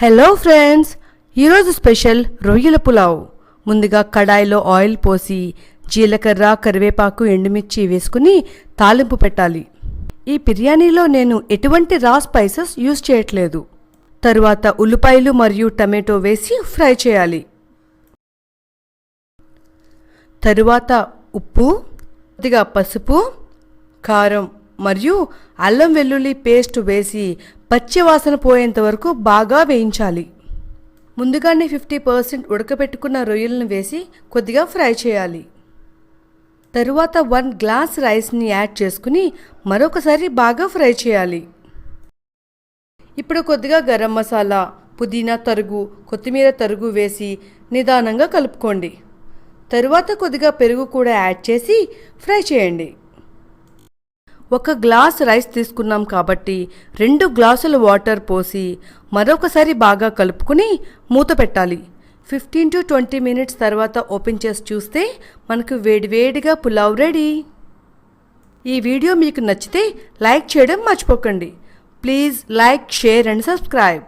Hello friends, ఈరోజు special రొయ్యల పులావ్. ముందుగా కడాయిలో ఆయిల్ పోసి జీలకర్ర, కరివేపాకు, ఎండుమిర్చి వేసుకుని తాలింపు పెట్టాలి. ఈ బిర్యానీలో నేను ఎటువంటి రా స్పైసెస్ యూజ్ చేయట్లేదు. తరువాత ఉల్లిపాయలు మరియు టమాటో వేసి ఫ్రై చేయాలి. తరువాత ఉప్పు, కొద్దిగా పసుపు, కారం మరియు అల్లం వెల్లుల్లి పేస్ట్ వేసి పచ్చివాసన పోయేంత వరకు బాగా వేయించాలి. ముందుగానే 50% ఉడకబెట్టుకున్న రొయ్యలను వేసి కొద్దిగా ఫ్రై చేయాలి. తరువాత 1 గ్లాస్ రైస్ని యాడ్ చేసుకుని మరొకసారి బాగా ఫ్రై చేయాలి. ఇప్పుడు కొద్దిగా గరం మసాలా, పుదీనా తరుగు, కొత్తిమీర తరుగు వేసి నిదానంగా కలుపుకోండి. తరువాత కొద్దిగా పెరుగు కూడా యాడ్ చేసి ఫ్రై చేయండి. 1 గ్లాస్ రైస్ తీసుకున్నాం కాబట్టి 2 గ్లాసుల వాటర్ పోసి మరొకసారి బాగా కలుపుకుని మూత పెట్టాలి. 15 to 20 మినిట్స్ తర్వాత ఓపెన్ చేసి చూస్తే మనకు వేడివేడిగా పులావ్ రెడీ. ఈ వీడియో మీకు నచ్చితే లైక్ చేయడం మర్చిపోకండి. Please like, share and subscribe.